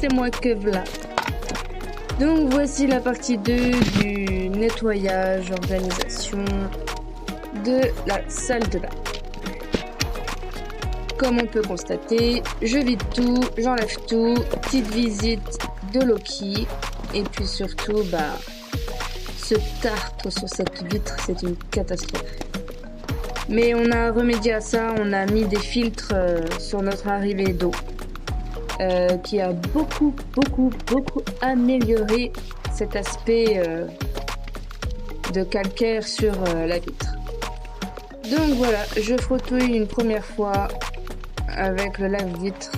c'est moi que voilà. Donc voici la partie 2 du nettoyage, organisation de la salle de bain. Comme on peut constater, je vide tout, j'enlève tout, petite visite de Loki, et puis surtout, ce tartre sur cette vitre, c'est une catastrophe. Mais on a remédié à ça, on a mis des filtres sur notre arrivée d'eau, qui a beaucoup amélioré cet aspect de calcaire sur la vitre. Donc voilà, je frottouille une première fois avec le lave-vitre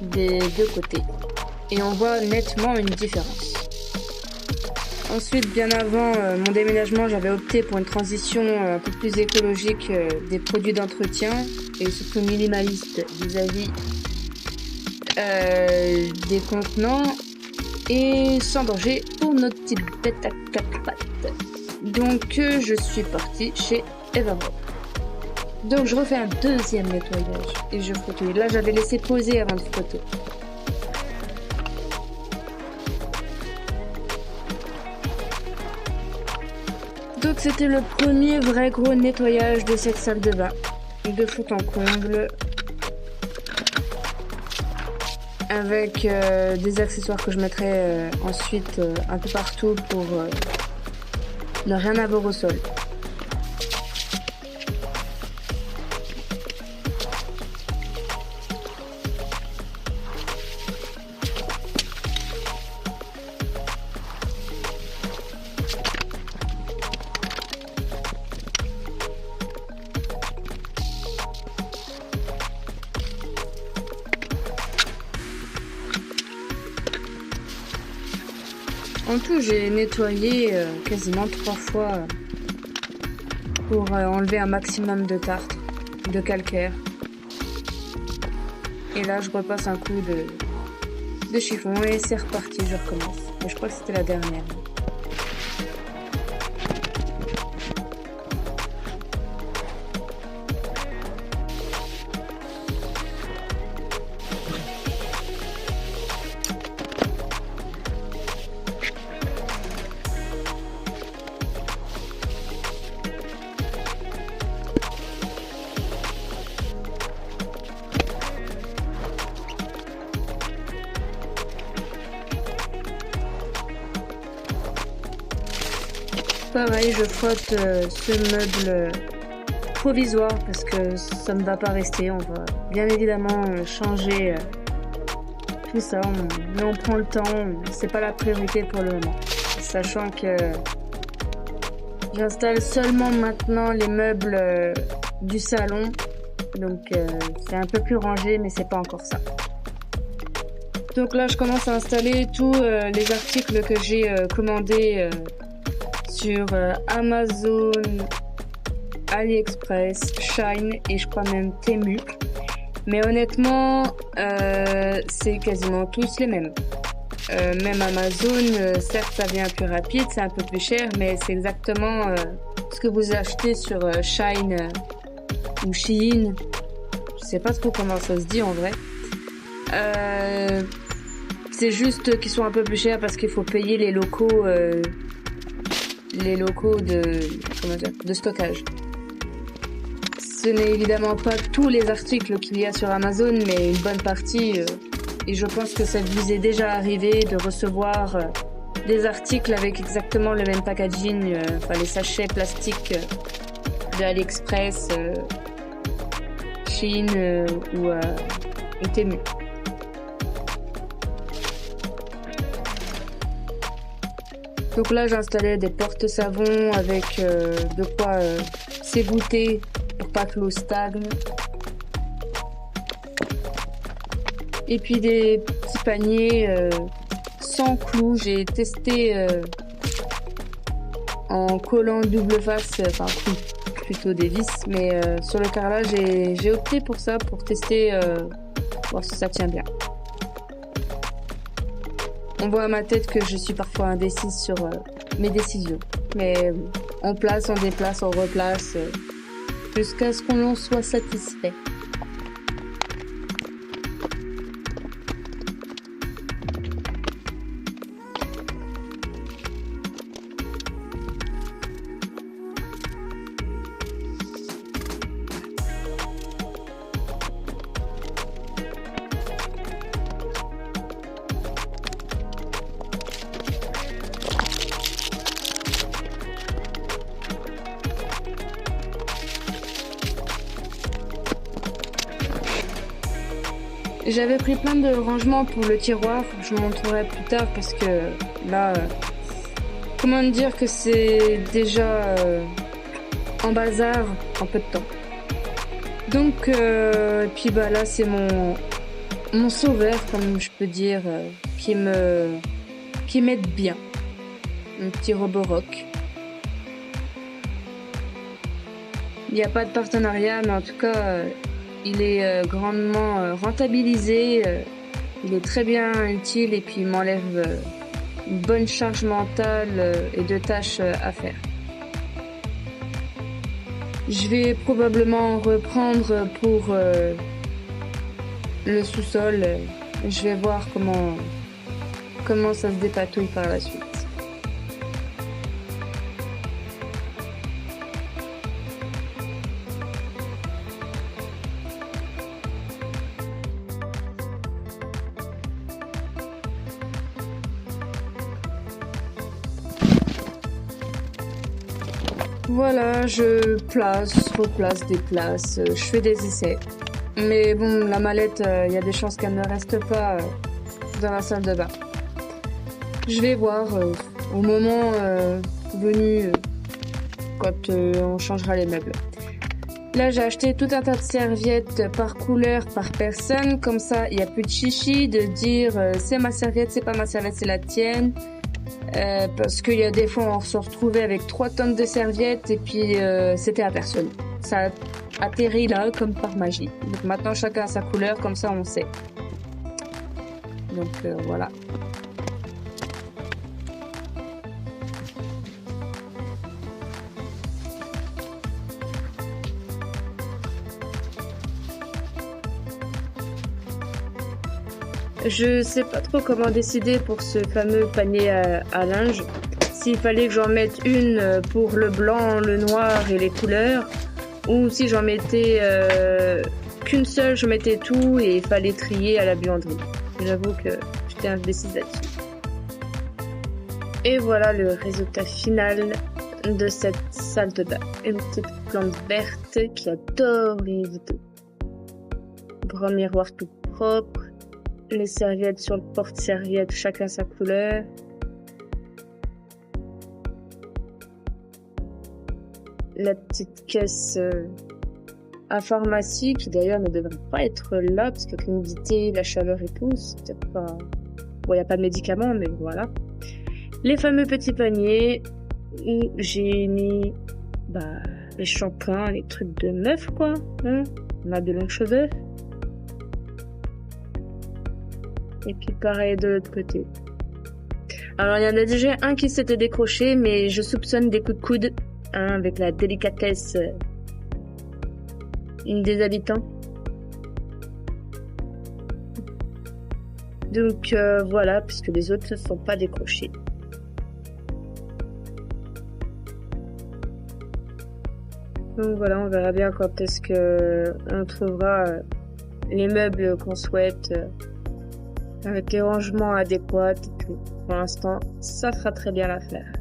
des deux côtés et on voit nettement une différence. Ensuite, bien avant mon déménagement, j'avais opté pour une transition un peu plus écologique des produits d'entretien et surtout minimaliste vis-à-vis des contenants et sans danger pour notre petite bête à quatre pattes. Donc je suis partie chez Everboard. Donc je refais un deuxième nettoyage et je frottouille. Là j'avais laissé poser avant de frotter. Donc c'était le premier vrai gros nettoyage de cette salle de bain. De fond en comble. Avec des accessoires que je mettrai ensuite un peu partout pour ne rien avoir au sol. En tout, j'ai nettoyé quasiment 3 fois pour enlever un maximum de tartre, de calcaire. Et là, je repasse un coup de chiffon et c'est reparti, je recommence. Et je crois que c'était la dernière. Pareil, je frotte ce meuble provisoire parce que ça ne va pas rester. On va bien évidemment changer tout ça, mais on prend le temps. C'est pas la priorité pour le moment. Sachant que j'installe seulement maintenant les meubles du salon. Donc c'est un peu plus rangé, mais c'est pas encore ça. Donc là, je commence à installer tous les articles que j'ai commandés sur Amazon, AliExpress, Shein et je crois même Temu. Mais honnêtement, c'est quasiment tous les mêmes. Même Amazon, certes ça vient plus rapide, c'est un peu plus cher, mais c'est exactement ce que vous achetez sur Shein ou Shein. Je sais pas trop comment ça se dit en vrai. C'est juste qu'ils sont un peu plus chers parce qu'il faut payer les locaux de stockage. Ce n'est évidemment pas tous les articles qu'il y a sur Amazon, mais une bonne partie. Et je pense que ça vous est déjà arrivé de recevoir des articles avec exactement le même packaging, les sachets plastiques de AliExpress, Shein ou Temu. Donc là, j'installais des porte-savons avec de quoi s'égoutter pour pas que l'eau stagne. Et puis des petits paniers sans clous. J'ai testé en collant double face, plutôt des vis. Mais sur le carrelage, j'ai opté pour ça, pour tester, voir si ça tient bien. On voit à ma tête que je suis parfois indécise sur mes décisions. Mais on place, on déplace, on replace, jusqu'à ce qu'on en soit satisfait. J'avais pris plein de rangements pour le tiroir, je vous montrerai plus tard parce que là, comment dire que c'est déjà en bazar en peu de temps. Donc, puis bah là c'est mon sauveur, comme je peux dire, qui m'aide bien. Un petit Roborock. Il n'y a pas de partenariat, mais en tout cas, il est grandement rentabilisé. Il est très bien utile et puis il m'enlève une bonne charge mentale et de tâches à faire. Je vais probablement reprendre pour le sous-sol. Je vais voir comment ça se dépatouille par la suite. Voilà, je replace, déplace, je fais des essais. Mais bon, la mallette, il y a des chances qu'elle ne reste pas dans la salle de bain. Je vais voir au moment venu quand on changera les meubles. Là, j'ai acheté tout un tas de serviettes par couleur, par personne. Comme ça, il n'y a plus de chichi de dire c'est ma serviette, c'est pas ma serviette, c'est la tienne. Parce qu'il y a des fois on se retrouvait avec 3 tonnes de serviettes et puis c'était à personne. Ça atterrit là comme par magie. Donc maintenant chacun a sa couleur, comme ça on sait. Donc voilà. Je sais pas trop comment décider pour ce fameux panier à linge. S'il fallait que j'en mette une pour le blanc, le noir et les couleurs, ou si j'en mettais qu'une seule, je mettais tout et il fallait trier à la buanderie. J'avoue que j'étais indécise là-dessus. Et voilà le résultat final de cette salle de bain. Une petite plante verte qui adore les vidéos. Grand miroir tout propre. Les serviettes sur le porte-serviette, chacun sa couleur. La petite caisse à pharmacie, qui d'ailleurs ne devrait pas être là, parce que l'humidité, la chaleur et tout, c'est peut-être pas... Bon, il n'y a pas de médicaments, mais voilà. Les fameux petits paniers où j'ai mis les shampoings, les trucs de meuf, quoi. Hein, on a de longs cheveux. Et puis pareil de l'autre côté. Alors il y en a déjà un qui s'était décroché, mais je soupçonne des coups de coude, hein, avec la délicatesse des habitants. Donc voilà, puisque les autres ne sont pas décrochés. Donc voilà, on verra bien quand est-ce que on trouvera les meubles qu'on souhaite. Avec les rangements adéquats et tout. Pour l'instant, ça fera très bien l'affaire.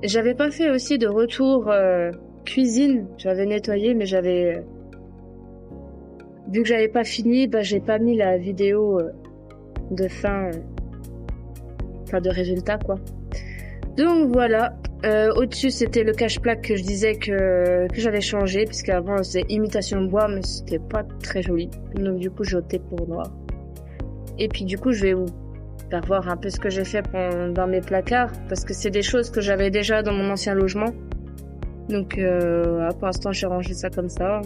J'avais pas fait aussi de retour cuisine. J'avais nettoyé, mais vu que j'avais pas fini, j'ai pas mis la vidéo de fin, de résultat, quoi. Donc voilà. Au-dessus, c'était le cache-plaque que je disais que j'avais changé, puisqu'avant c'était imitation bois, mais c'était pas très joli. Donc du coup, j'ai opté pour noir. Et puis du coup, je vais vous faire voir un peu ce que j'ai fait dans mes placards, parce que c'est des choses que j'avais déjà dans mon ancien logement. Donc pour l'instant, j'ai rangé ça comme ça.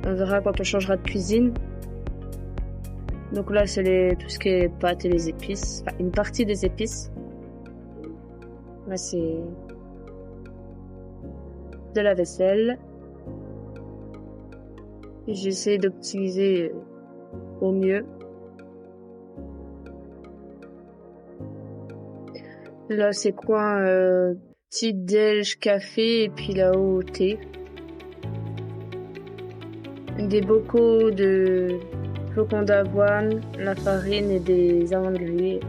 On verra quand on changera de cuisine. Donc là, c'est tout ce qui est pâtes et les épices. Enfin, une partie des épices. Là, c'est de la vaisselle. J'ai essayé d'optimiser au mieux. Là, c'est quoi petit déj, café et puis là-haut, thé. des bocaux de flocons d'avoine, la farine et des amandes grillées,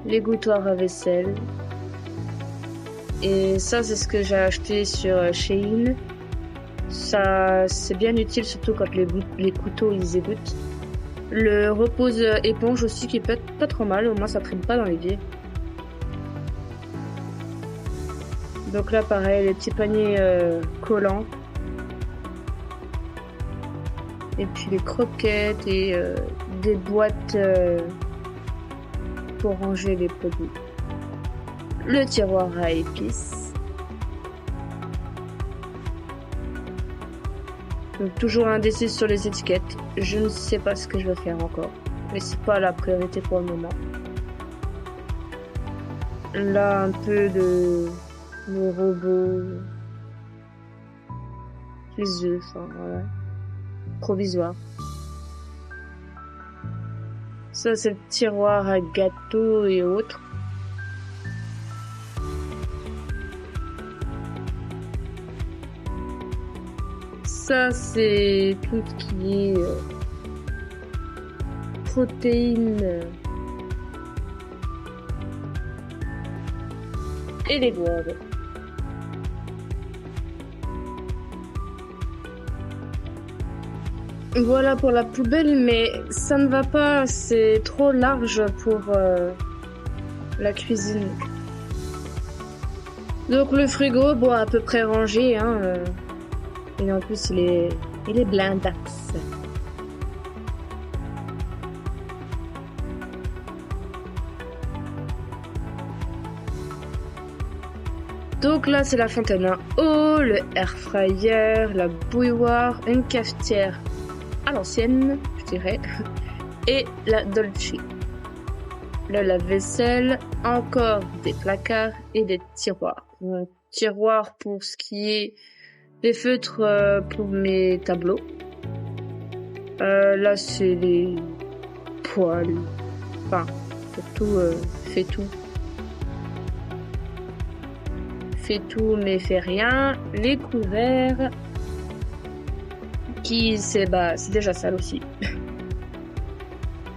l'égouttoir à vaisselle. Et ça, c'est ce que j'ai acheté sur Shein. Ça, c'est bien utile, surtout quand les couteaux ils égouttent. Le repose éponge aussi qui peut être pas trop mal, au moins ça traîne pas dans l'évier. Donc là pareil, les petits paniers collants. Et puis les croquettes et des boîtes pour ranger les produits. Le tiroir à épices. Donc toujours indécis sur les étiquettes. Je ne sais pas ce que je vais faire encore. Mais c'est pas la priorité pour le moment. Là un peu de robots. Les œufs, enfin voilà. Provisoire. Ça c'est le tiroir à gâteaux et autres. Ça c'est tout ce qui est protéines et les gourdes. Voilà pour la poubelle, mais ça ne va pas, c'est trop large pour la cuisine. Donc le frigo, bon, à peu près rangé, hein. Et en plus, il est blindax. Donc là, c'est la fontaine à eau, le air fryer, la bouilloire, une cafetière à l'ancienne, je dirais, et la Dolce. Le lave-vaisselle, encore des placards et des tiroirs. Un tiroir pour ce qui est des feutres pour mes tableaux. Là, c'est les poêles. Enfin, surtout, fait tout. Fait tout mais fait rien. Les couverts. Qui c'est déjà sale aussi.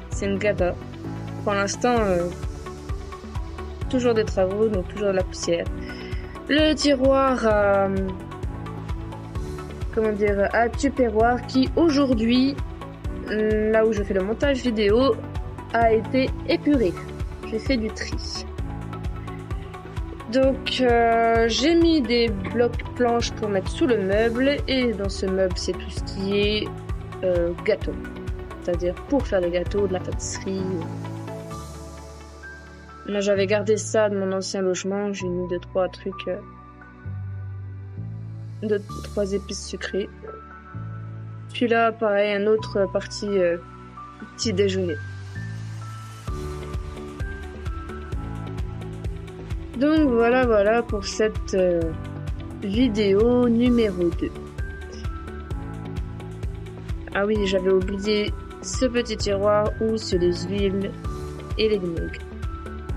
C'est une cata. Pour l'instant, toujours des travaux, donc toujours de la poussière. Le tiroir à tupperware qui aujourd'hui, là où je fais le montage vidéo, a été épuré. J'ai fait du tri. Donc j'ai mis des blocs planches pour mettre sous le meuble, et dans ce meuble c'est tout ce qui est gâteau, c'est-à-dire pour faire des gâteaux, de la pâtisserie. Moi j'avais gardé ça de mon ancien logement, j'ai mis 2-3 trucs, 2-3 épices sucrées. Puis là pareil, une autre partie petit déjeuner. Donc voilà pour cette vidéo numéro 2. Ah oui, j'avais oublié ce petit tiroir où c'est les huiles et les vinaigres.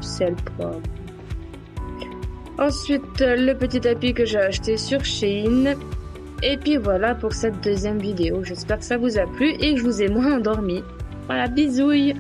Sel, poivre. Ensuite, le petit tapis que j'ai acheté sur Shein. Et puis voilà pour cette deuxième vidéo. J'espère que ça vous a plu et que je vous ai moins endormi. Voilà, bisouilles!